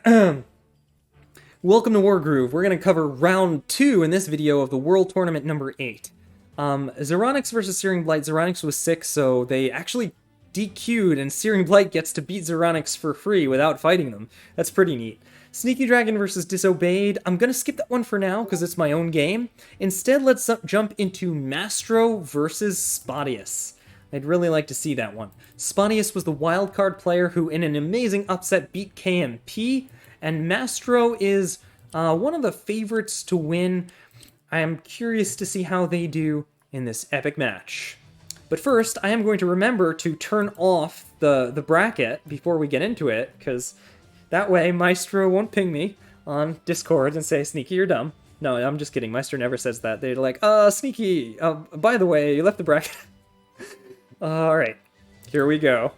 Welcome to Wargoove. We're going to cover round 2 in this video of the World Tournament number 8. Xeronics versus Searing Blight. Xeronics was 6, so they actually DQ'd, and Searing Blight gets to beat Xeronics for free without fighting them. That's pretty neat. Sneaky Dragon versus Disobeyed. I'm going to skip that one for now because it's my own game. Instead, let's jump into Mastro versus Spotyus. I'd really like to see that one. Spotyus was the wildcard player who, in an amazing upset, beat KMP, and Mastro is one of the favorites to win. I am curious to see how they do in this epic match. But first, I am going to remember to turn off the bracket before we get into it, because that way Maestro won't ping me on Discord and say, Sneaky, you're dumb. No, I'm just kidding. Maestro never says that. They're like, Sneaky, by the way, you left the bracket. Alright, here we go.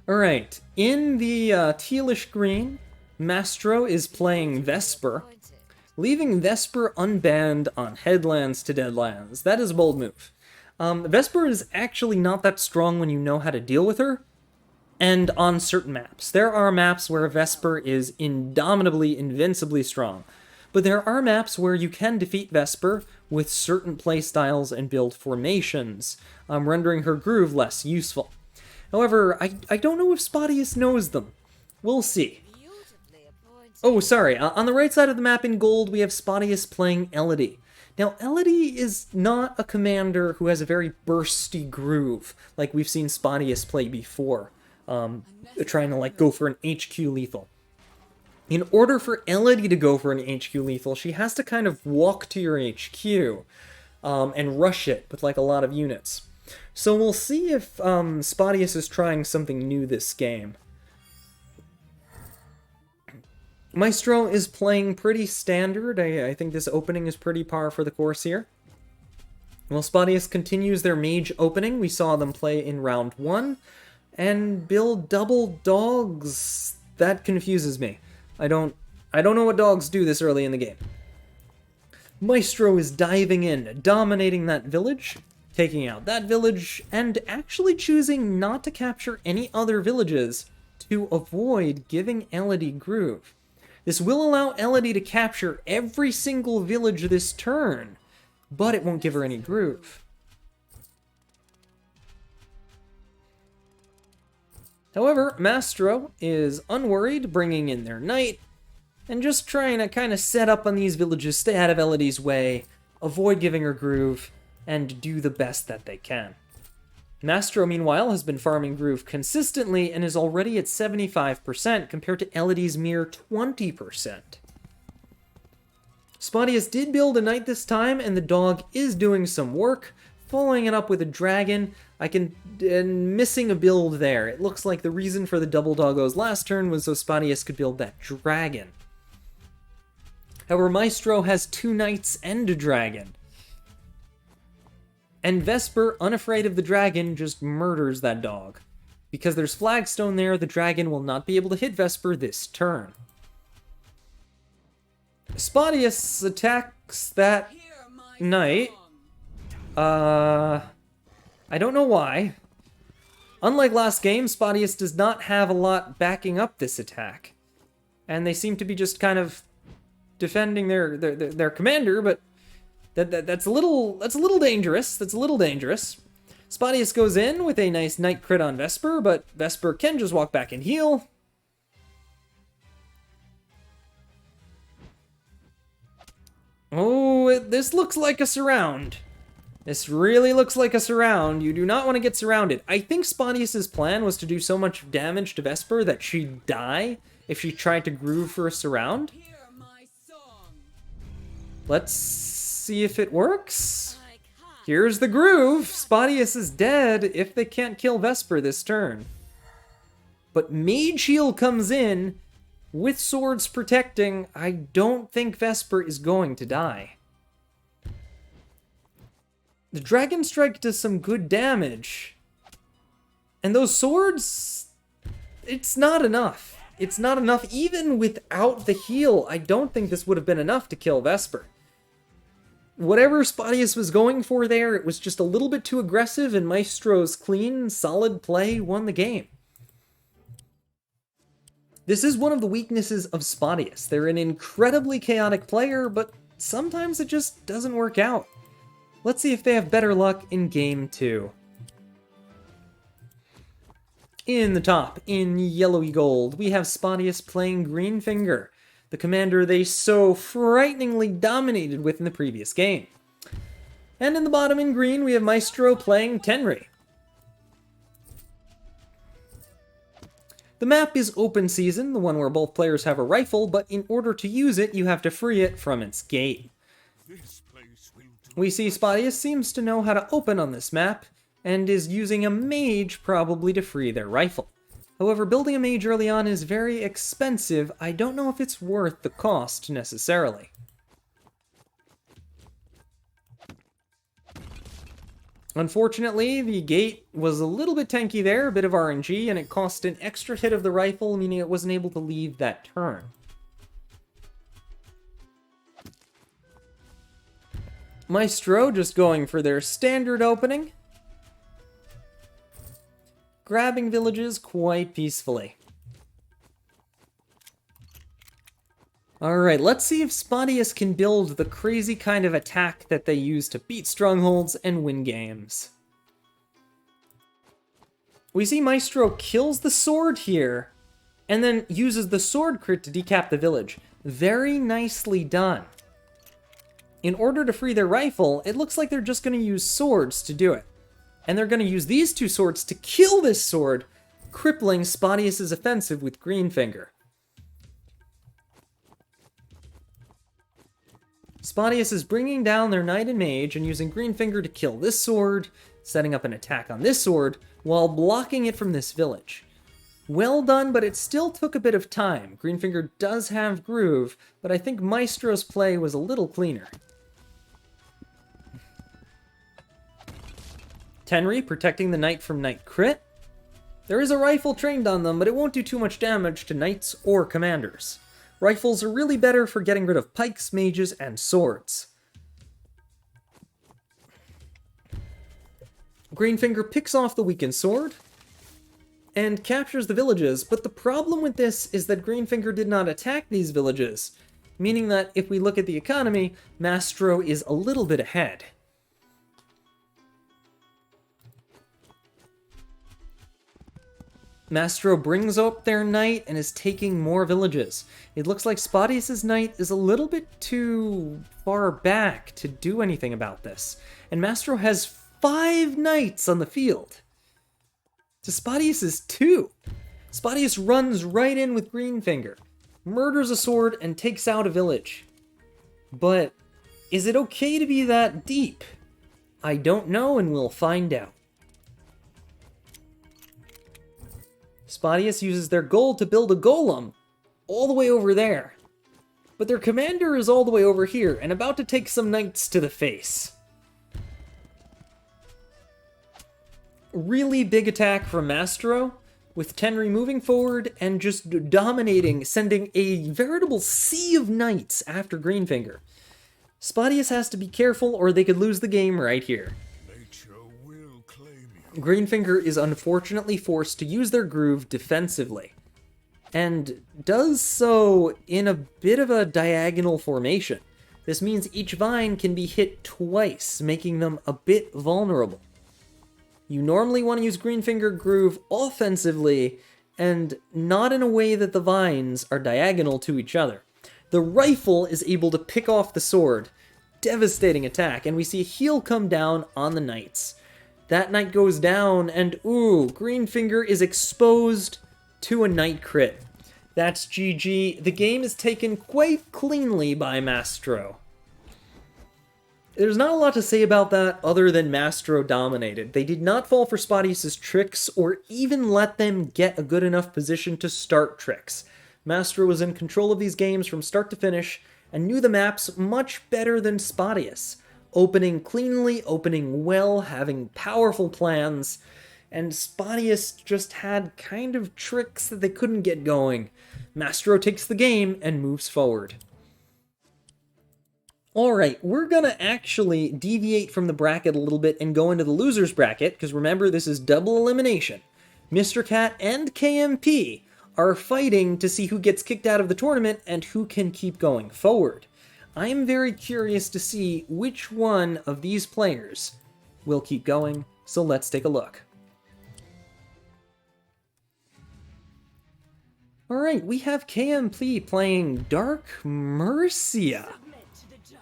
Alright, in the tealish green, Mastro is playing Vesper, leaving Vesper unbanned on headlands to deadlands. That is a bold move. Vesper is actually not that strong when you know how to deal with her, and on certain maps. There are maps where Vesper is indomitably, invincibly strong. But there are maps where you can defeat Vesper with certain playstyles and build formations, rendering her groove less useful. However, I don't know if Spotyus knows them. We'll see. Oh, sorry. On the right side of the map in gold, we have Spotyus playing Elodie. Now, Elodie is not a commander who has a very bursty groove, like we've seen Spotyus play before, trying to like go for an HQ lethal. In order for Elodie to go for an HQ lethal, she has to kind of walk to your HQ and rush it with like a lot of units. So we'll see if Spotyus is trying something new this game. Maestro is playing pretty standard. I think this opening is pretty par for the course here. While Spotyus continues their mage opening, we saw them play in round 1 and build double dogs. That confuses me. I don't know what dogs do this early in the game. Maestro is diving in, dominating that village, taking out that village, and actually choosing not to capture any other villages to avoid giving Elodie groove. This will allow Elodie to capture every single village this turn, but it won't give her any groove. However, Mastro is unworried, bringing in their knight, and just trying to kind of set up on these villages, stay out of Elodie's way, avoid giving her groove, and do the best that they can. Mastro, meanwhile, has been farming groove consistently and is already at 75% compared to Elodie's mere 20%. Spotyus did build a knight this time, and the dog is doing some work, following it up with a dragon. Missing a build there. It looks like the reason for the double doggos last turn was so Spotyus could build that dragon. However, Maestro has 2 knights and a dragon. And Vesper, unafraid of the dragon, just murders that dog. Because there's flagstone there, the dragon will not be able to hit Vesper this turn. Spotyus attacks that knight. I don't know why. Unlike last game, Spotyus does not have a lot backing up this attack. And they seem to be just kind of defending their commander, but that's a little dangerous. That's a little dangerous. Spotyus goes in with a nice knight crit on Vesper, but Vesper can just walk back and heal. Oh, this looks like a surround. This really looks like a surround. You do not want to get surrounded. I think Spotyus' plan was to do so much damage to Vesper that she'd die if she tried to groove for a surround. Let's see if it works. Here's the groove. Spotyus is dead if they can't kill Vesper this turn. But Mage Heal comes in with swords protecting. I don't think Vesper is going to die. The Dragon Strike does some good damage. And those swords, it's not enough. It's not enough even without the heal. I don't think this would have been enough to kill Vesper. Whatever Spotyus was going for there, it was just a little bit too aggressive, and Maestro's clean, solid play won the game. This is one of the weaknesses of Spotyus. They're an incredibly chaotic player, but sometimes it just doesn't work out. Let's see if they have better luck in Game 2. In the top, in yellowy gold, we have Spotyus playing Greenfinger, the commander they so frighteningly dominated with in the previous game. And in the bottom in green, we have Mastro playing Tenri. The map is Open Season, the one where both players have a rifle, but in order to use it, you have to free it from its gate. We see Spotyus seems to know how to open on this map, and is using a mage probably to free their rifle. However, building a mage early on is very expensive. I don't know if it's worth the cost necessarily. Unfortunately, the gate was a little bit tanky there, a bit of RNG, and it cost an extra hit of the rifle, meaning it wasn't able to leave that turn. Mastro just going for their standard opening, grabbing villages quite peacefully. Alright, let's see if Spotyus can build the crazy kind of attack that they use to beat strongholds and win games. We see Mastro kills the sword here, and then uses the sword crit to decap the village. Very nicely done. In order to free their rifle, it looks like they're just going to use swords to do it. And they're going to use these two swords to kill this sword, crippling Spotyus' offensive with Greenfinger. Spotyus is bringing down their knight and mage and using Greenfinger to kill this sword, setting up an attack on this sword, while blocking it from this village. Well done, but it still took a bit of time. Greenfinger does have groove, but I think Mastro's play was a little cleaner. Tenri protecting the knight from knight crit. There is a rifle trained on them, but it won't do too much damage to knights or commanders. Rifles are really better for getting rid of pikes, mages, and swords. Greenfinger picks off the weakened sword and captures the villages, but the problem with this is that Greenfinger did not attack these villages, meaning that if we look at the economy, Mastro is a little bit ahead. Mastro brings up their knight and is taking more villages. It looks like Spotyus' knight is a little bit too far back to do anything about this. And Mastro has 5 knights on the field to Spotyus' 2. Spotyus runs right in with Greenfinger, murders a sword, and takes out a village. But is it okay to be that deep? I don't know, and we'll find out. Spotyus uses their gold to build a golem all the way over there. But their commander is all the way over here and about to take some knights to the face. Really big attack from Mastro, with Tenri moving forward and just dominating, sending a veritable sea of knights after Greenfinger. Spotyus has to be careful or they could lose the game right here. Greenfinger is unfortunately forced to use their groove defensively, and does so in a bit of a diagonal formation. This means each vine can be hit twice, making them a bit vulnerable. You normally want to use Greenfinger groove offensively, and not in a way that the vines are diagonal to each other. The rifle is able to pick off the sword, devastating attack, and we see a heal come down on the knights. That knight goes down, and ooh, Greenfinger is exposed to a knight crit. That's GG. The game is taken quite cleanly by Mastro. There's not a lot to say about that other than Mastro dominated. They did not fall for Spotyus' tricks or even let them get a good enough position to start tricks. Mastro was in control of these games from start to finish and knew the maps much better than Spotyus. Opening cleanly, opening well, having powerful plans, and Spotyus just had kind of tricks that they couldn't get going. Mastro takes the game and moves forward. Alright, we're gonna actually deviate from the bracket a little bit and go into the losers bracket, because remember, this is double elimination. Mr. Cat and KMP are fighting to see who gets kicked out of the tournament and who can keep going forward. I am very curious to see which one of these players will keep going, so let's take a look. Alright, we have KMP playing Dark Mercia.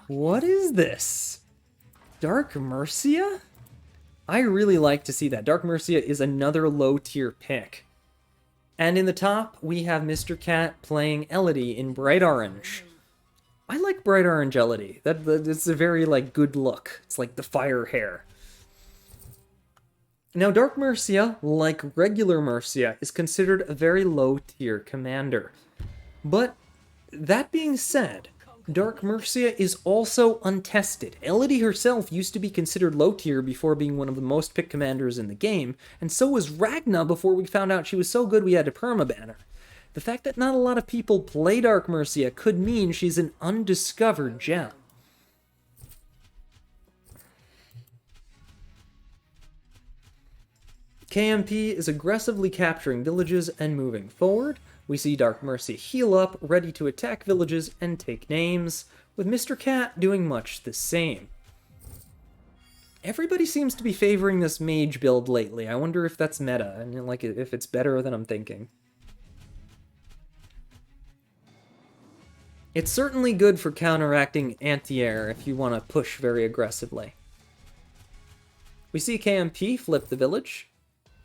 What is this? Dark Mercia? I really like to see that. Dark Mercia is another low-tier pick. And in the top, we have Mr. Cat playing Elodie in Bright Orange. I like Bright Orange Elodie. It's a very, like, good look. It's like the fire hair. Now, Dark Mercia, like regular Mercia, is considered a very low-tier commander. But, that being said, Dark Mercia is also untested. Elodie herself used to be considered low-tier before being one of the most picked commanders in the game, and so was Ragna before we found out she was so good we had to permaban her. The fact that not a lot of people play Dark Mercia could mean she's an undiscovered gem. KMP is aggressively capturing villages and moving forward. We see Dark Mercia heal up, ready to attack villages and take names, with Mr. Cat doing much the same. Everybody seems to be favoring this mage build lately. I wonder if that's meta, and like if it's better than I'm thinking. It's certainly good for counteracting anti-air if you want to push very aggressively. We see KMP flip the village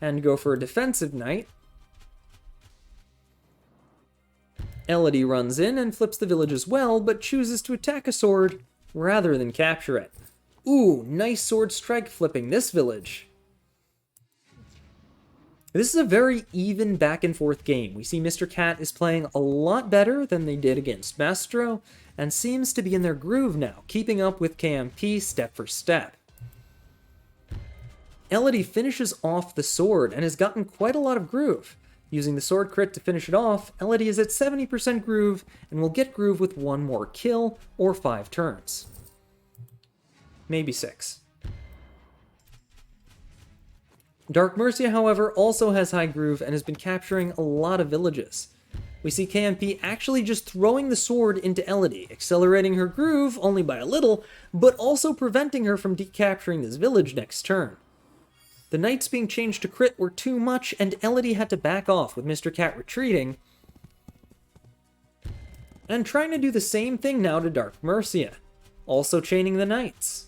and go for a defensive knight. Elodie runs in and flips the village as well, but chooses to attack a sword rather than capture it. Ooh, nice sword strike flipping this village. This is a very even back and forth game. We see Mr. Cat is playing a lot better than they did against Mastro, and seems to be in their groove now, keeping up with KMP step for step. Elodie finishes off the sword and has gotten quite a lot of groove. Using the sword crit to finish it off, Elodie is at 70% groove and will get groove with one more kill or 5 turns. Maybe 6. Dark Mercia, however, also has high groove and has been capturing a lot of villages. We see KMP actually just throwing the sword into Elodie, accelerating her groove only by a little, but also preventing her from decapturing this village next turn. The knights being changed to crit were too much, and Elodie had to back off with Mr. Cat retreating, and trying to do the same thing now to Dark Mercia, also chaining the knights.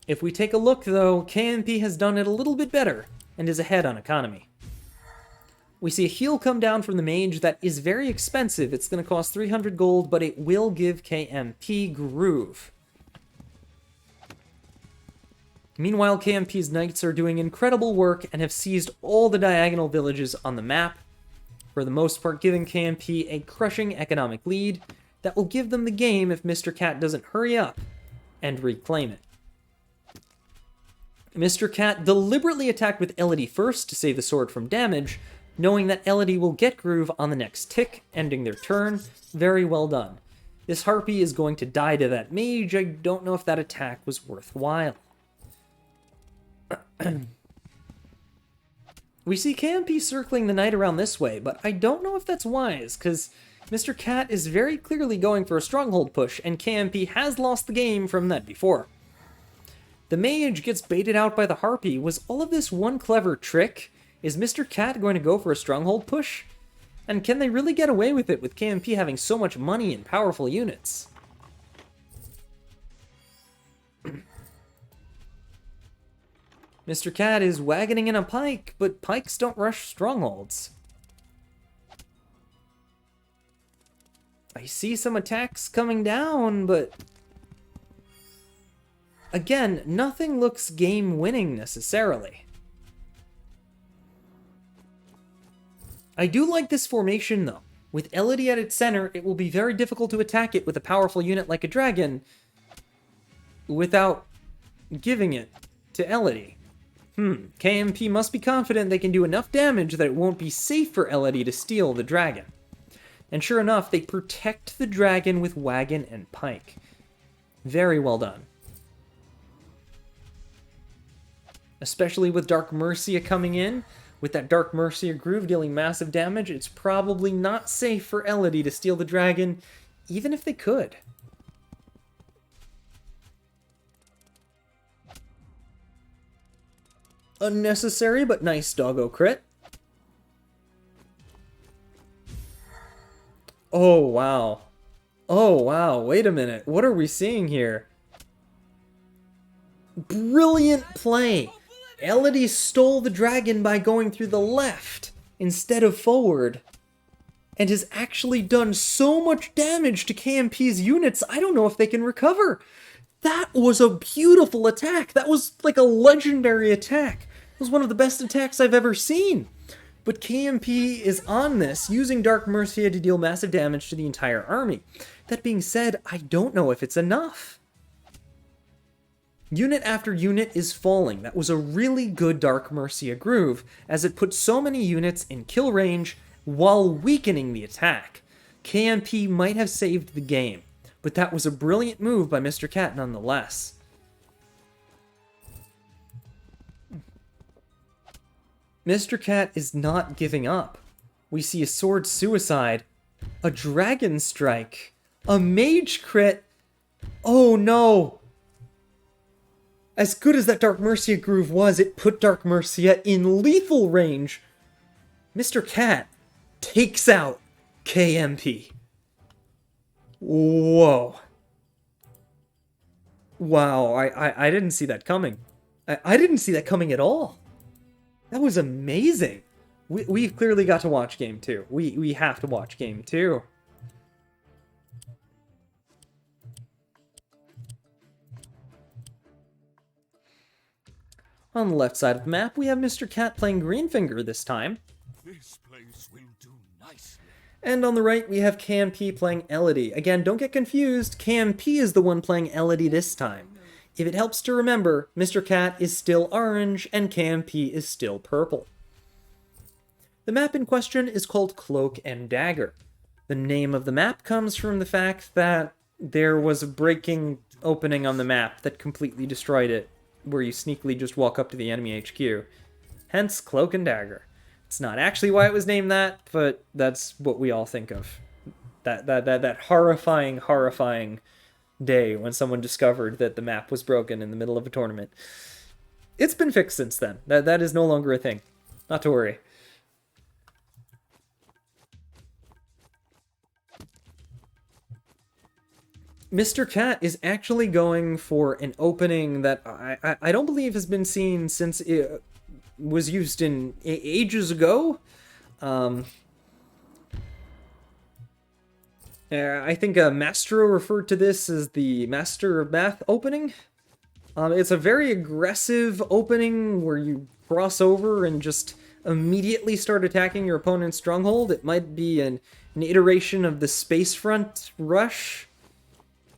If we take a look, though, KMP has done it a little bit better, and is ahead on economy. We see a heal come down from the mage that is very expensive. It's going to cost 300 gold, but it will give KMP groove. Meanwhile, KMP's knights are doing incredible work and have seized all the diagonal villages on the map, for the most part giving KMP a crushing economic lead that will give them the game if Mr. Cat doesn't hurry up and reclaim it. Mr. Cat deliberately attacked with Elodie first to save the sword from damage, knowing that Elodie will get groove on the next tick, ending their turn. Very well done. This Harpy is going to die to that mage. I don't know if that attack was worthwhile. We see KMP circling the knight around this way, but I don't know if that's wise, because Mr. Cat is very clearly going for a stronghold push, and KMP has lost the game from that before. The mage gets baited out by the Harpy. Was all of this one clever trick? Is Mr. Cat going to go for a stronghold push? And can they really get away with it with KMP having so much money and powerful units? Mr. Cat is wagoning in a pike, but pikes don't rush strongholds. I see some attacks coming down, but again, nothing looks game-winning necessarily. I do like this formation, though. With Elodie at its center, it will be very difficult to attack it with a powerful unit like a dragon without giving it to Elodie. KMP must be confident they can do enough damage that it won't be safe for Elodie to steal the dragon. And sure enough, they protect the dragon with wagon and pike. Very well done. Especially with Dark Mercia coming in. With that Dark Mercia Groove dealing massive damage, it's probably not safe for Elodie to steal the dragon, even if they could. Unnecessary, but nice doggo crit. Oh, wow. Oh, wow. Wait a minute. What are we seeing here? Brilliant play. Elodie stole the dragon by going through the left instead of forward, and has actually done so much damage to KMP's units, I don't know if they can recover. That was a beautiful attack. That was like a legendary attack. It was one of the best attacks I've ever seen. But KMP is on this, using Dark Mercia to deal massive damage to the entire army. That being said, I don't know if it's enough. Unit after unit is falling. That was a really good Dark Mercia groove, as it put so many units in kill range while weakening the attack. KMP might have saved the game, but that was a brilliant move by Mr. Cat nonetheless. Mr. Cat is not giving up. We see a sword suicide, a dragon strike, a mage crit. Oh no! As good as that Dark Mercia groove was, it put Dark Mercia in lethal range. Mr. Cat takes out KMP. Whoa. Wow, I didn't see that coming. I didn't see that coming at all. That was amazing. We've clearly got to watch Game 2. We have to watch Game 2. On the left side of the map, we have Mr. Cat playing Greenfinger this time. This place will do nicely. And on the right, we have KMP playing Elodie. Again, don't get confused, KMP is the one playing Elodie this time. If it helps to remember, Mr. Cat is still orange and KMP is still purple. The map in question is called Cloak and Dagger. The name of the map comes from the fact that there was a breaking opening on the map that completely destroyed it, where you sneakily just walk up to the enemy HQ. Hence, Cloak and Dagger. It's not actually why it was named that, but that's what we all think of. That horrifying day when someone discovered that the map was broken in the middle of a tournament. It's been fixed since then. That is no longer a thing. Not to worry. Mr. Cat is actually going for an opening that I don't believe has been seen since it was used in ages ago. I think Mastro referred to this as the Master of Math opening. It's a very aggressive opening where you cross over and just immediately start attacking your opponent's stronghold. It might be an iteration of the Spacefront Rush.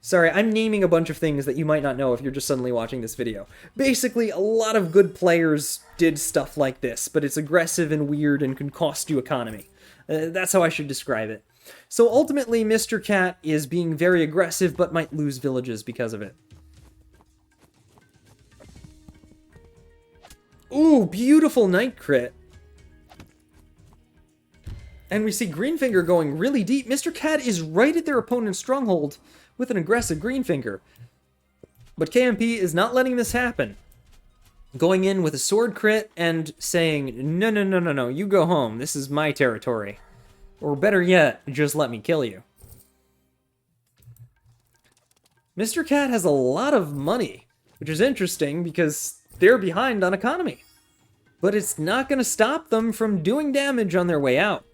Sorry, I'm naming a bunch of things that you might not know if you're just suddenly watching this video. Basically, a lot of good players did stuff like this, but it's aggressive and weird and can cost you economy. That's how I should describe it. So ultimately, Mr. Cat is being very aggressive, but might lose villages because of it. Ooh, beautiful Knight crit. And we see Greenfinger going really deep. Mr. Cat is right at their opponent's stronghold with an aggressive Greenfinger. But KMP is not letting this happen. Going in with a sword crit and saying, no, you go home. This is my territory. Or better yet, just let me kill you. Mr. Cat has a lot of money, which is interesting because they're behind on economy. But it's not going to stop them from doing damage on their way out.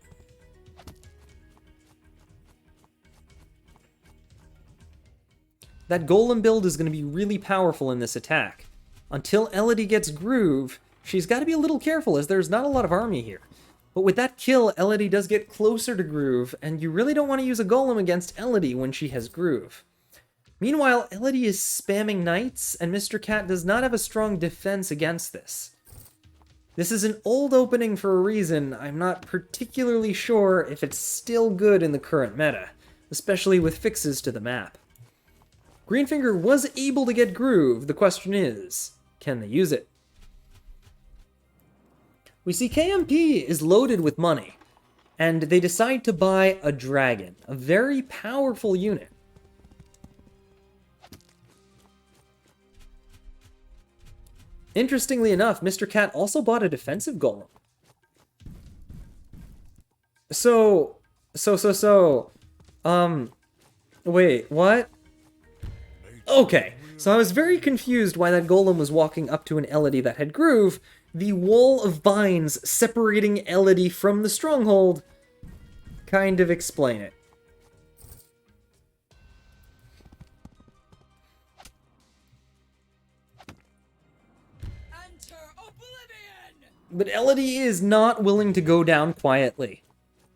That Golem build is going to be really powerful in this attack. Until Elodie gets Groove, she's got to be a little careful as there's not a lot of army here. But with that kill, Elodie does get closer to Groove, and you really don't want to use a Golem against Elodie when she has Groove. Meanwhile, Elodie is spamming Knights, and Mr. Cat does not have a strong defense against this. This is an old opening for a reason. I'm not particularly sure if it's still good in the current meta, especially with fixes to the map. Greenfinger was able to get Groove. The question is, can they use it? We see KMP is loaded with money, and they decide to buy a dragon, a very powerful unit. Interestingly enough, Mr. Cat also bought a defensive golem. Wait, what? Okay, so I was very confused why that golem was walking up to an Elodie that had groove. The wall of vines separating Elodie from the stronghold kind of explain it. Enter oblivion! But Elodie is not willing to go down quietly.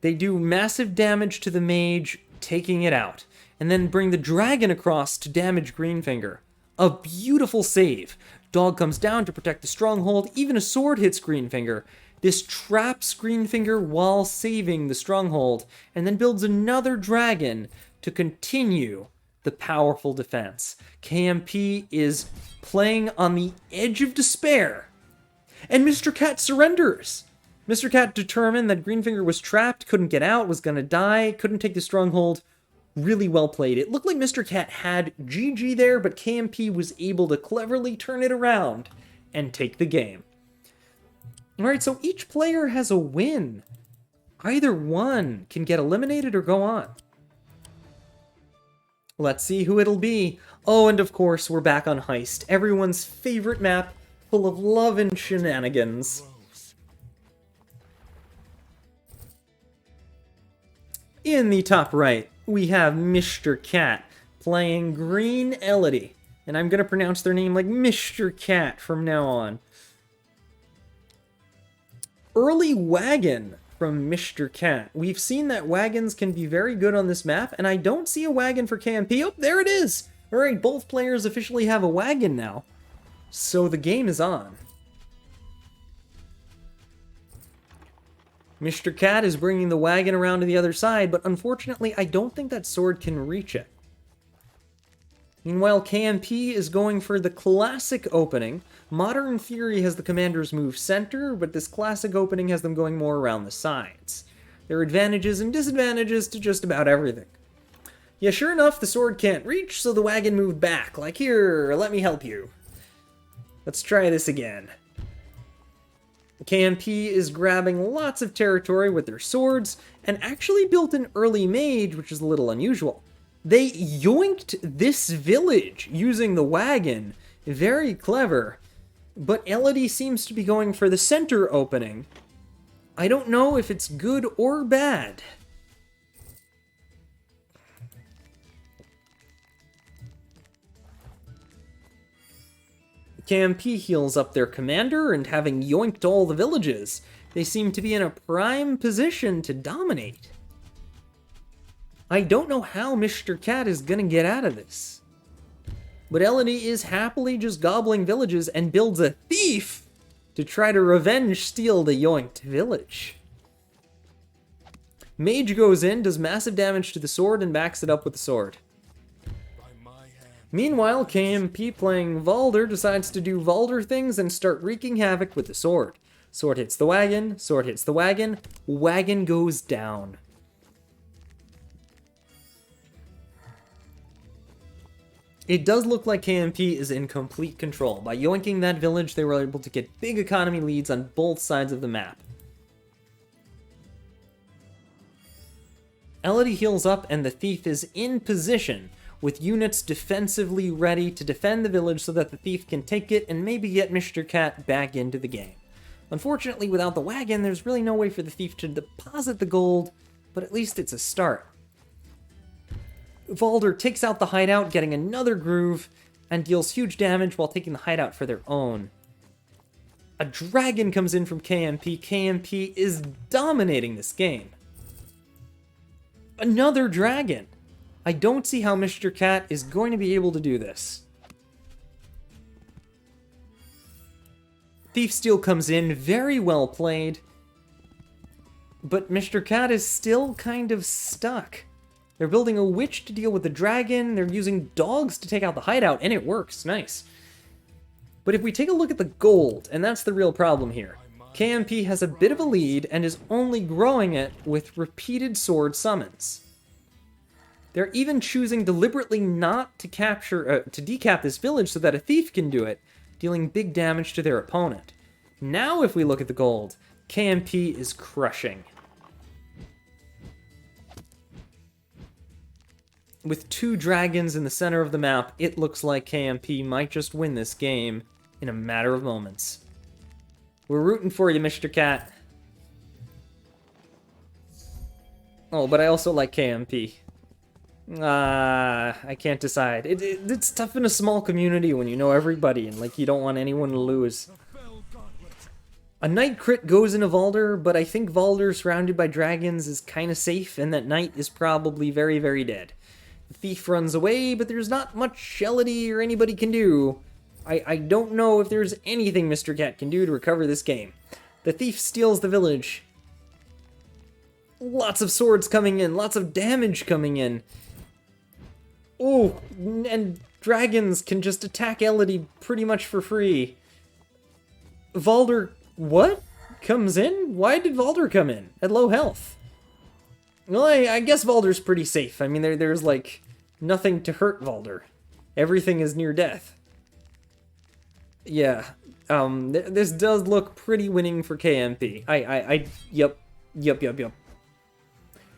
They do massive damage to the mage, taking it out, and then bring the dragon across to damage Greenfinger. A beautiful save. Dog comes down to protect the stronghold, even a sword hits Greenfinger. This traps Greenfinger while saving the stronghold, and then builds another dragon to continue the powerful defense. KMP is playing on the edge of despair, and Mr. Cat surrenders. Mr. Cat determined that Greenfinger was trapped, couldn't get out, was gonna die, couldn't take the stronghold. Really well played. It looked like Mr. Cat had GG there, but KMP was able to cleverly turn it around and take the game. Alright, so each player has a win. Either one can get eliminated or go on. Let's see who it'll be. Oh, and of course, we're back on Heist, everyone's favorite map, full of love and shenanigans. In the top right, we have Mr. Cat playing Green Elodie. And I'm going to pronounce their name like Mr. Cat from now on. Early Wagon from Mr. Cat. We've seen that wagons can be very good on this map, and I don't see a wagon for KMP. Oh, there it is! Alright, both players officially have a wagon now. So the game is on. Mr. Cat is bringing the wagon around to the other side, but unfortunately, I don't think that sword can reach it. Meanwhile, KMP is going for the classic opening. Modern Fury has the commanders move center, but this classic opening has them going more around the sides. There are advantages and disadvantages to just about everything. Yeah, sure enough, the sword can't reach, so the wagon moved back. Like, here, let me help you. Let's try this again. KMP is grabbing lots of territory with their swords, and actually built an early mage, which is a little unusual. They yoinked this village using the wagon. Very clever. But Elodie seems to be going for the center opening. I don't know if it's good or bad. KMP heals up their commander, and having yoinked all the villages, they seem to be in a prime position to dominate. I don't know how Mr. Cat is gonna get out of this. But Elodie is happily just gobbling villages and builds a thief to try to revenge steal the yoinked village. Mage goes in, does massive damage to the sword, and backs it up with the sword. Meanwhile, KMP playing Valder decides to do Valder things and start wreaking havoc with the sword. Sword hits the wagon, sword hits the wagon, wagon goes down. It does look like KMP is in complete control. By yoinking that village, they were able to get big economy leads on both sides of the map. Elodie heals up and the thief is in position, with units defensively ready to defend the village so that the thief can take it and maybe get Mr. Cat back into the game. Unfortunately, without the wagon, there's really no way for the thief to deposit the gold, but at least it's a start. Valder takes out the hideout, getting another groove, and deals huge damage while taking the hideout for their own. A dragon comes in from KMP. KMP is dominating this game. Another dragon! I don't see how Mr. Cat is going to be able to do this. Thief Steal comes in, very well played. But Mr. Cat is still kind of stuck. They're building a witch to deal with the dragon, they're using dogs to take out the hideout, and it works, nice. But if we take a look at the gold, and that's the real problem here. KMP has a bit of a lead and is only growing it with repeated sword summons. They're even choosing deliberately not to decap this village so that a thief can do it, dealing big damage to their opponent. Now if we look at the gold, KMP is crushing. With 2 dragons in the center of the map, it looks like KMP might just win this game in a matter of moments. We're rooting for you, Mr. Cat. Oh, but I also like KMP. I can't decide. It's tough in a small community when you know everybody and like you don't want anyone to lose. A knight crit goes into Valder, but I think Valder surrounded by dragons is kind of safe, and that knight is probably very, very dead. The thief runs away, but there's not much Shellity or anybody can do. I don't know if there's anything Mr. Cat can do to recover this game. The thief steals the village. Lots of swords coming in, lots of damage coming in. Oh, and dragons can just attack Elodie pretty much for free. Valder, what? Comes in? Why did Valder come in at low health? Well, I guess Valder's pretty safe. I mean, there's like nothing to hurt Valder. Everything is near death. Yeah, this does look pretty winning for KMP. Yep.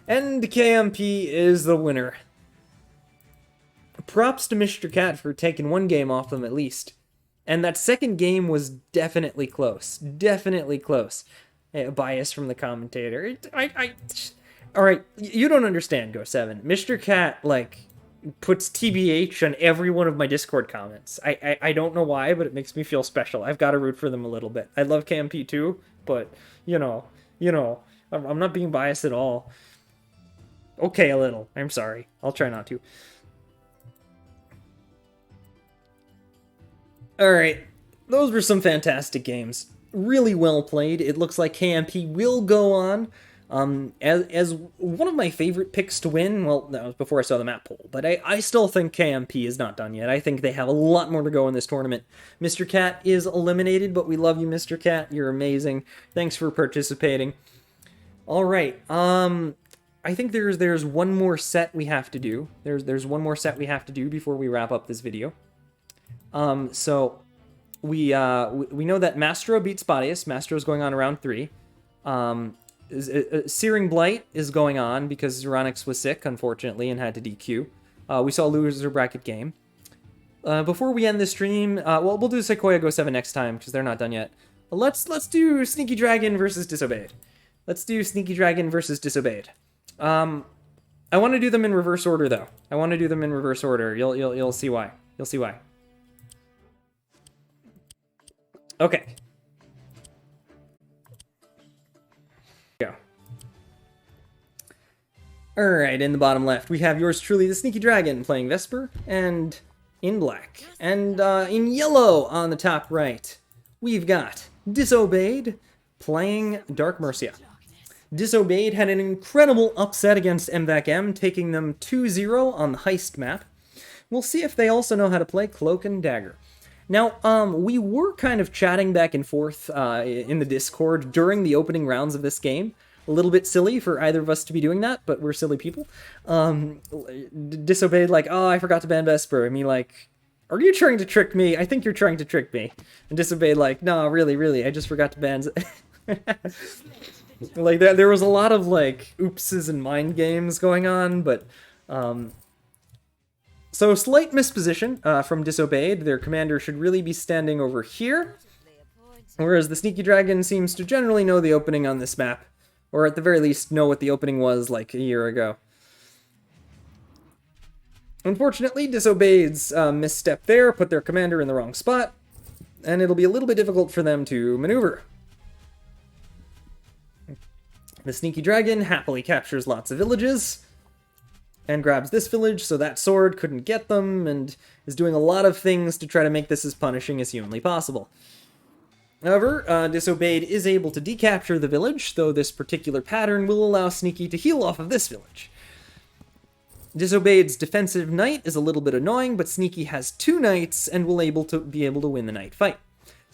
And KMP is the winner. Props to Mr. Cat for taking 1 game off them at least. And that second game was definitely close. Definitely close. Bias from the commentator. Alright, you don't understand, Go7. Mr. Cat, like, puts TBH on every one of my Discord comments. I don't know why, but it makes me feel special. I've got to root for them a little bit. I love KMP too, but, you know, I'm not being biased at all. Okay, a little. I'm sorry. I'll try not to. Alright, those were some fantastic games. Really well played. It looks like KMP will go on as one of my favorite picks to win. Well, that was before I saw the map poll, but I still think KMP is not done yet. I think they have a lot more to go in this tournament. Mr. Cat is eliminated, but we love you, Mr. Cat. You're amazing. Thanks for participating. Alright, I think there's one more set we have to do. There's one more set we have to do before we wrap up this video. So we know that Mastro beat Spotyus. Mastro's going on round 3. Searing Blight is going on because Zeronix was sick, unfortunately, and had to DQ. We saw a loser bracket game. Before we end the stream, well, we'll do Sequoia Go7 next time because they're not done yet. Let's do Sneaky Dragon versus Disobeyed. Let's do Sneaky Dragon versus Disobeyed. I want to do them in reverse order, though. I want to do them in reverse order. You'll see why. You'll see why. Okay. Go. Alright, in the bottom left, we have yours truly, the Sneaky Dragon, playing Vesper, and in black. And in yellow on the top right, we've got Disobeyed playing Dark Mercia. Disobeyed had an incredible upset against MVAC-M, taking them 2-0 on the Heist map. We'll see if they also know how to play Cloak and Dagger. Now, we were kind of chatting back and forth in the Discord during the opening rounds of this game. A little bit silly for either of us to be doing that, but we're silly people. Disobeyed like, oh, I forgot to ban Vesper. And me like, are you trying to trick me? I think you're trying to trick me. And Disobeyed like, no, really, I just forgot to ban... Like, there was a lot of, like, oopses and mind games going on, but... So, slight misposition from Disobeyed. Their commander should really be standing over here, whereas the Sneaky Dragon seems to generally know the opening on this map, or at the very least know what the opening was like a year ago. Unfortunately, Disobeyed's misstep there put their commander in the wrong spot, and it'll be a little bit difficult for them to maneuver. The Sneaky Dragon happily captures lots of villages, and grabs this village so that sword couldn't get them, and is doing a lot of things to try to make this as punishing as humanly possible. However, Disobeyed is able to decapture the village, though this particular pattern will allow Sneaky to heal off of this village. Disobeyed's defensive knight is a little bit annoying, but Sneaky has 2 knights and will be able to win the knight fight.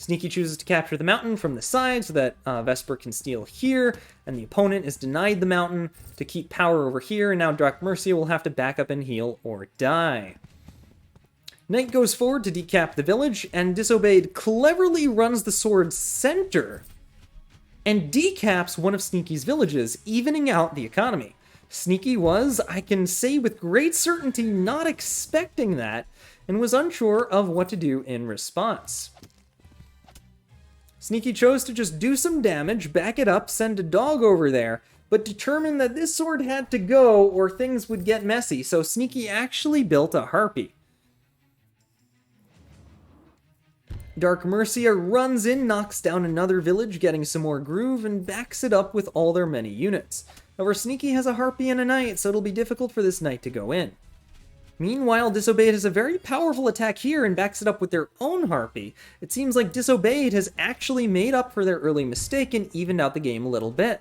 Sneaky chooses to capture the mountain from the side so that Vesper can steal here, and the opponent is denied the mountain to keep power over here, and now Dark Mercia will have to back up and heal or die. Knight goes forward to decap the village, and Disobeyed cleverly runs the sword center and decaps one of Sneaky's villages, evening out the economy. Sneaky was, I can say with great certainty, not expecting that, and was unsure of what to do in response. Sneaky chose to just do some damage, back it up, send a dog over there, but determined that this sword had to go or things would get messy, so Sneaky actually built a harpy. Dark Mercia runs in, knocks down another village, getting some more groove, and backs it up with all their many units. However, Sneaky has a harpy and a knight, so it'll be difficult for this knight to go in. Meanwhile, Disobeyed has a very powerful attack here and backs it up with their own harpy. It seems like Disobeyed has actually made up for their early mistake and evened out the game a little bit.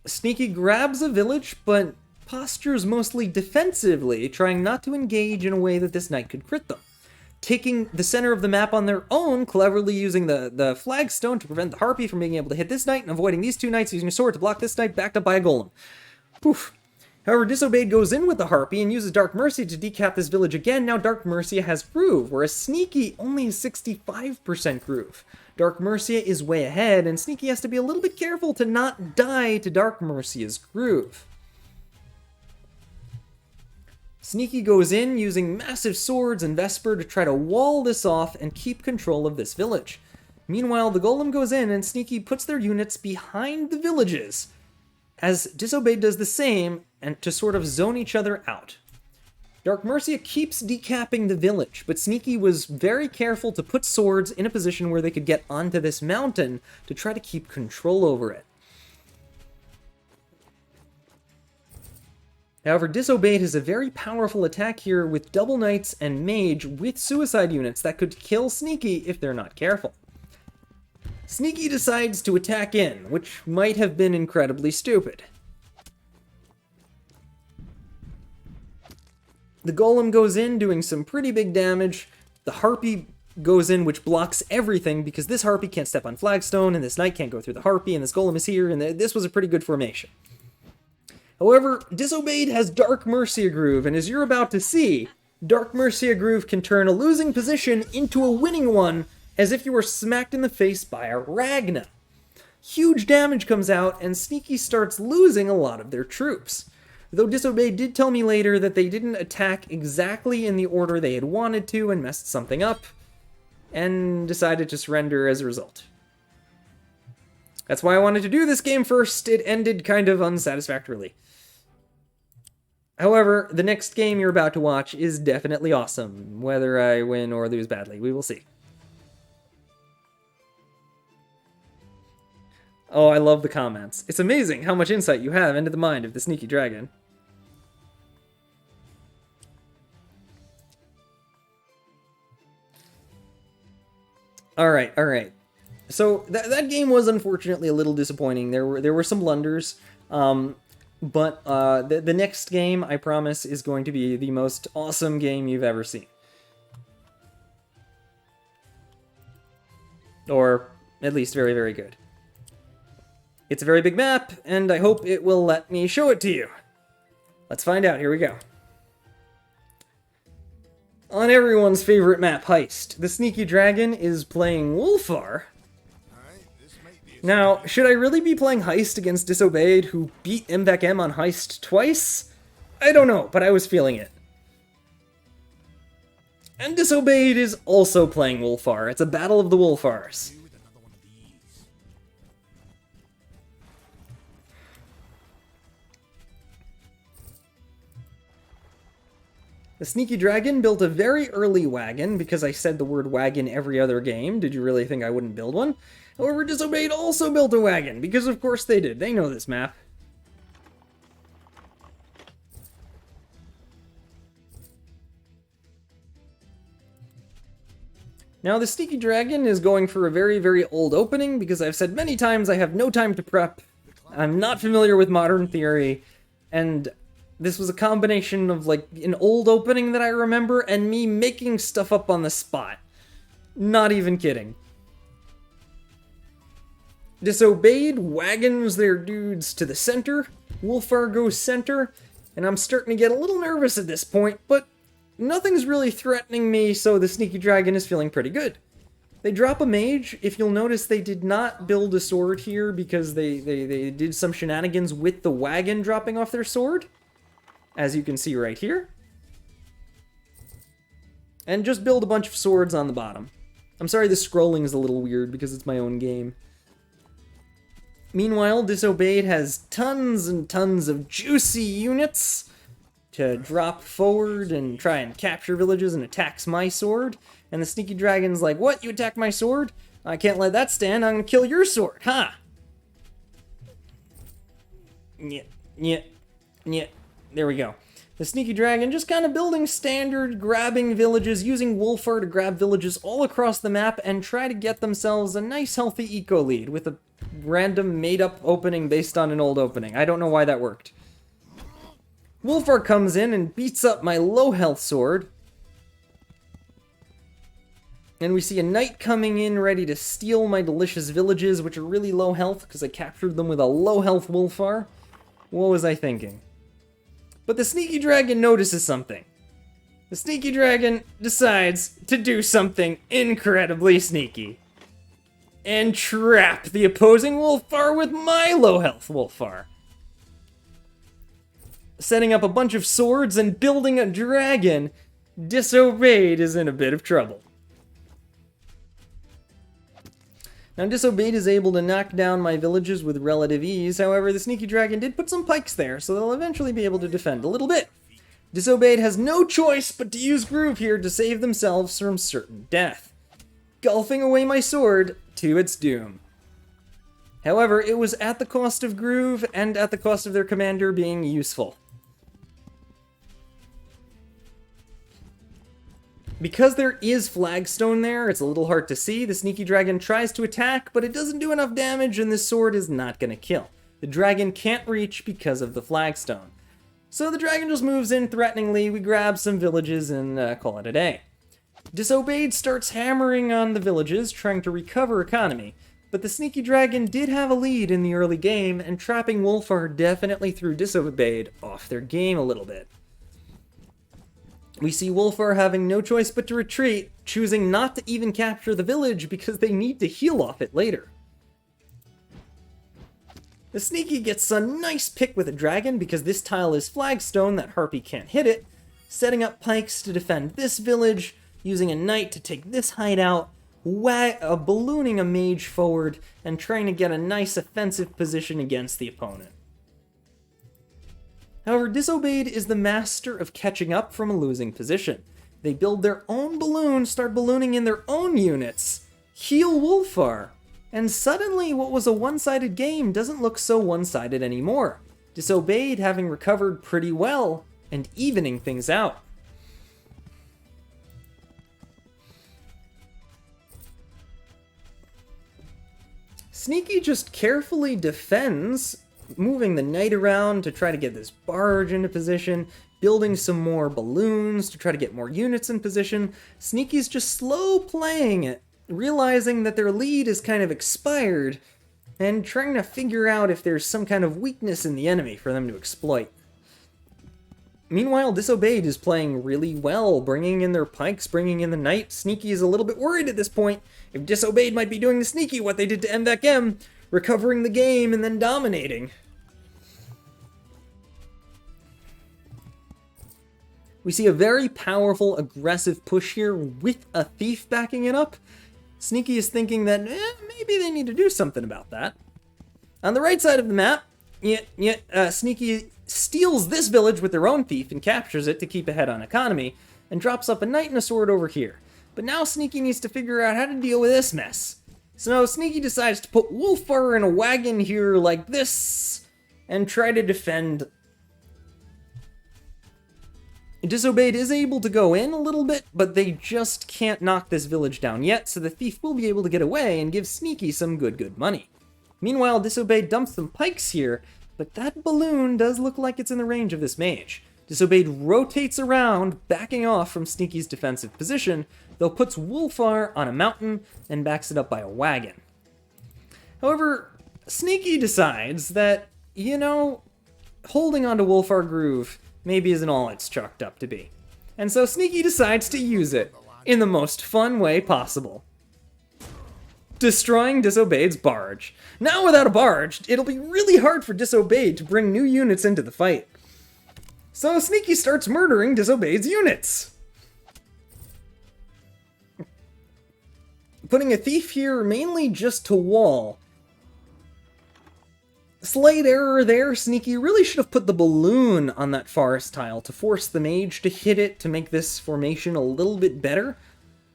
Sneaky grabs a village, but postures mostly defensively, trying not to engage in a way that this knight could crit them. Taking the center of the map on their own, cleverly using the flagstone to prevent the harpy from being able to hit this knight, and avoiding these two knights, using a sword to block this knight, backed up by a golem. Poof. However, Disobeyed goes in with the harpy and uses Dark Mercia to decap this village again. Now Dark Mercia has groove, whereas Sneaky only has 65% groove. Dark Mercia is way ahead, and Sneaky has to be a little bit careful to not die to Dark Mercia's groove. Sneaky goes in using massive swords and Vesper to try to wall this off and keep control of this village. Meanwhile, the Golem goes in and Sneaky puts their units behind the villages, as Disobeyed does the same, and to sort of zone each other out. Dark Mercia keeps decapping the village, but Sneaky was very careful to put swords in a position where they could get onto this mountain to try to keep control over it. However, Disobeyed has a very powerful attack here with double knights and mage with suicide units that could kill Sneaky if they're not careful. Sneaky decides to attack in, which might have been incredibly stupid. The Golem goes in, doing some pretty big damage. The Harpy goes in, which blocks everything, because this Harpy can't step on Flagstone, and this Knight can't go through the Harpy, and this Golem is here, and this was a pretty good formation. However, Disobeyed has Dark Mercia Groove, and as you're about to see, Dark Mercia Groove can turn a losing position into a winning one, as if you were smacked in the face by a Ragna. Huge damage comes out, and Sneaky starts losing a lot of their troops. Though Disobeyed did tell me later that they didn't attack exactly in the order they had wanted to and messed something up, and decided to surrender as a result. That's why I wanted to do this game first. It ended kind of unsatisfactorily. However, the next game you're about to watch is definitely awesome, whether I win or lose badly. We will see. Oh, I love the comments. It's amazing how much insight you have into the mind of the sneaky dragon. Alright. So that game was unfortunately a little disappointing. There were some blunders, but the next game, I promise, is going to be the most awesome game you've ever seen. Or at least very, very good. It's a very big map, and I hope it will let me show it to you. Let's find out. Here we go. On everyone's favorite map, Heist, the Sneaky Dragon is playing Wolfar. Now, should I really be playing Heist against Disobeyed, who beat MVAC-M on Heist twice? I don't know, but I was feeling it. And Disobeyed is also playing Wolfar. It's a battle of the Wolfars. The Sneaky Dragon built a very early wagon, because I said the word wagon every other game. Did you really think I wouldn't build one? However, Disobeyed also built a wagon, because of course they did. They know this map. Now, the Sneaky Dragon is going for a very, very old opening, because I've said many times I have no time to prep. I'm not familiar with modern theory, and this was a combination of, like, an old opening that I remember and me making stuff up on the spot. Not even kidding. Disobeyed wagons their dudes to the center. Wolfar goes center, and I'm starting to get a little nervous at this point, but nothing's really threatening me, so the sneaky dragon is feeling pretty good. They drop a mage. If you'll notice, they did not build a sword here because they did some shenanigans with the wagon dropping off their sword, as you can see right here. And just build a bunch of swords on the bottom. I'm sorry the scrolling is a little weird because it's my own game. Meanwhile, Disobeyed has tons and tons of juicy units to drop forward and try and capture villages and attacks my sword. And the sneaky dragon's like, what? You attack my sword? I can't let that stand. I'm gonna kill your sword, ha! Yeah. There we go. The sneaky dragon just kind of building standard, grabbing villages, using Wolfar to grab villages all across the map and try to get themselves a nice healthy eco lead with a random made-up opening based on an old opening. I don't know why that worked. Wolfar comes in and beats up my low health sword. And we see a knight coming in ready to steal my delicious villages, which are really low health because I captured them with a low health Wolfar. What was I thinking? But the sneaky dragon notices something. The sneaky dragon decides to do something incredibly sneaky. And trap the opposing Wolfar with my low health Wolfar. Setting up a bunch of swords and building a dragon, Disobeyed is in a bit of trouble. Now, Disobeyed is able to knock down my villages with relative ease. However, the sneaky dragon did put some pikes there, so they'll eventually be able to defend a little bit. Disobeyed has no choice but to use GoW here to save themselves from certain death, gulfing away my sword to its doom. However, it was at the cost of GoW and at the cost of their commander being useful. Because there is flagstone there, it's a little hard to see. The sneaky dragon tries to attack, but it doesn't do enough damage and this sword is not going to kill. The dragon can't reach because of the flagstone. So the dragon just moves in threateningly, we grab some villages and call it a day. Disobeyed starts hammering on the villages, trying to recover economy, but the sneaky dragon did have a lead in the early game, and trapping Wolfar definitely threw Disobeyed off their game a little bit. We see Wolfar having no choice but to retreat, choosing not to even capture the village because they need to heal off it later. The sneaky gets a nice pick with a dragon because this tile is flagstone that Harpy can't hit it, setting up pikes to defend this village, using a knight to take this hideout, ballooning a mage forward, and trying to get a nice offensive position against the opponent. However, Disobeyed is the master of catching up from a losing position. They build their own balloon, start ballooning in their own units, heal Wolfar, and suddenly what was a one-sided game doesn't look so one-sided anymore. Disobeyed having recovered pretty well and evening things out. Sneaky just carefully defends, moving the knight around to try to get this barge into position, building some more balloons to try to get more units in position. Sneaky's just slow playing it, realizing that their lead is kind of expired, and trying to figure out if there's some kind of weakness in the enemy for them to exploit. Meanwhile, Disobeyed is playing really well, bringing in their pikes, bringing in the knight. Sneaky is a little bit worried at this point. If Disobeyed might be doing to Sneaky what they did to MVECM, recovering the game and then dominating. We see a very powerful, aggressive push here with a thief backing it up. Sneaky is thinking that maybe they need to do something about that. On the right side of the map, Sneaky steals this village with their own thief and captures it to keep ahead on economy, and drops up a knight and a sword over here. But now Sneaky needs to figure out how to deal with this mess. So Sneaky decides to put Wolfar in a wagon here like this, and try to defend. Disobeyed is able to go in a little bit, but they just can't knock this village down yet, so the thief will be able to get away and give Sneaky some good money. Meanwhile, Disobeyed dumps some pikes here, but that balloon does look like it's in the range of this mage. Disobeyed rotates around, backing off from Sneaky's defensive position, though puts Wolfar on a mountain and backs it up by a wagon. However, Sneaky decides that, you know, holding onto Wargoove maybe isn't all it's chalked up to be. And so Sneaky decides to use it in the most fun way possible. Destroying Disobeyed's barge. Now without a barge, it'll be really hard for Disobeyed to bring new units into the fight. So Sneaky starts murdering Disobeyed's units. Putting a thief here mainly just to wall. Slight error there, Sneaky really should have put the balloon on that forest tile to force the mage to hit it to make this formation a little bit better.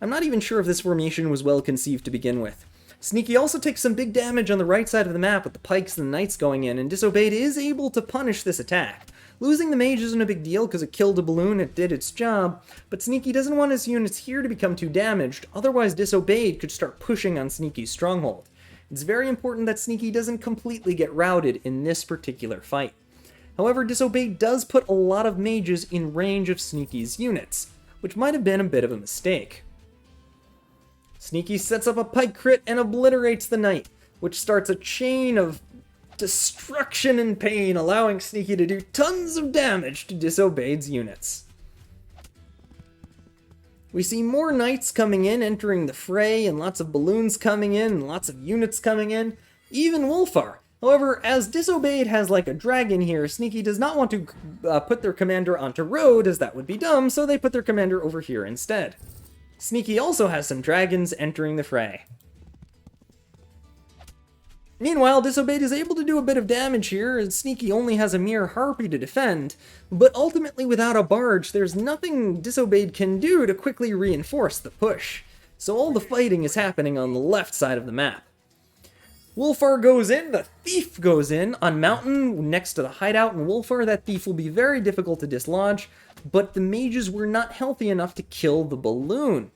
I'm not even sure if this formation was well conceived to begin with. Sneaky also takes some big damage on the right side of the map with the pikes and the knights going in, and Disobeyed is able to punish this attack. Losing the mage isn't a big deal because it killed a balloon, it did its job, but Sneaky doesn't want his units here to become too damaged, otherwise Disobeyed could start pushing on Sneaky's stronghold. It's very important that Sneaky doesn't completely get routed in this particular fight. However, Disobeyed does put a lot of mages in range of Sneaky's units, which might have been a bit of a mistake. Sneaky sets up a pike crit and obliterates the knight, which starts a chain of destruction and pain, allowing Sneaky to do tons of damage to Disobeyed's units. We see more knights coming in, entering the fray, and lots of balloons coming in, and lots of units coming in, even Wolfar. However, as Disobeyed has like a dragon here, Sneaky does not want to put their commander onto road, as that would be dumb, so they put their commander over here instead. Sneaky also has some dragons entering the fray. Meanwhile, Disobeyed is able to do a bit of damage here, as Sneaky only has a mere harpy to defend, but ultimately without a barge, there's nothing Disobeyed can do to quickly reinforce the push, so all the fighting is happening on the left side of the map. Wolfar goes in, the thief goes in, on mountain next to the hideout in Wolfar. That thief will be very difficult to dislodge, but the mages were not healthy enough to kill the balloon.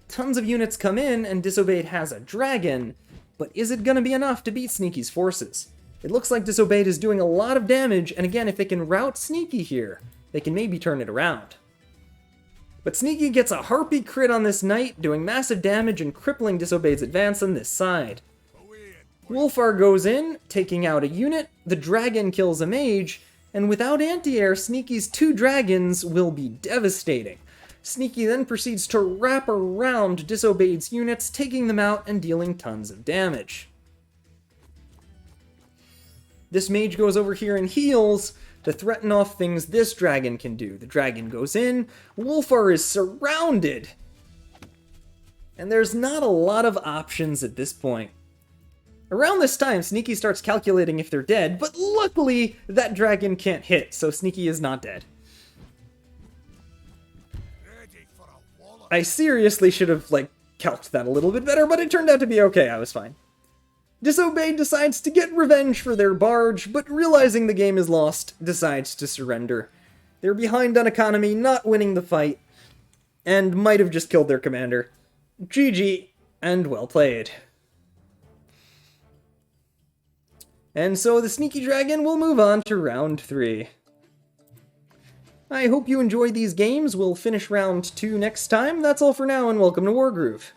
Tons of units come in, and Disobeyed has a dragon, but is it going to be enough to beat Sneaky's forces? It looks like Disobeyed is doing a lot of damage, and again, if they can rout Sneaky here, they can maybe turn it around. But Sneaky gets a harpy crit on this knight, doing massive damage and crippling Disobeyed's advance on this side. Wolfar goes in, taking out a unit, the dragon kills a mage, and without anti-air, Sneaky's 2 dragons will be devastating. Sneaky then proceeds to wrap around Disobeyed's units, taking them out and dealing tons of damage. This mage goes over here and heals to threaten off things this dragon can do. The dragon goes in, Wolfar is surrounded, and there's not a lot of options at this point. Around this time, Sneaky starts calculating if they're dead, but luckily that dragon can't hit, so Sneaky is not dead. I seriously should have, calced that a little bit better, but it turned out to be okay, I was fine. Disobeyed decides to get revenge for their barge, but realizing the game is lost, decides to surrender. They're behind on economy, not winning the fight, and might have just killed their commander. GG, and well played. And so the Sneaky Dragon will move on to round 3. I hope you enjoyed these games. We'll finish round 2 next time. That's all for now, and welcome to Wargroove.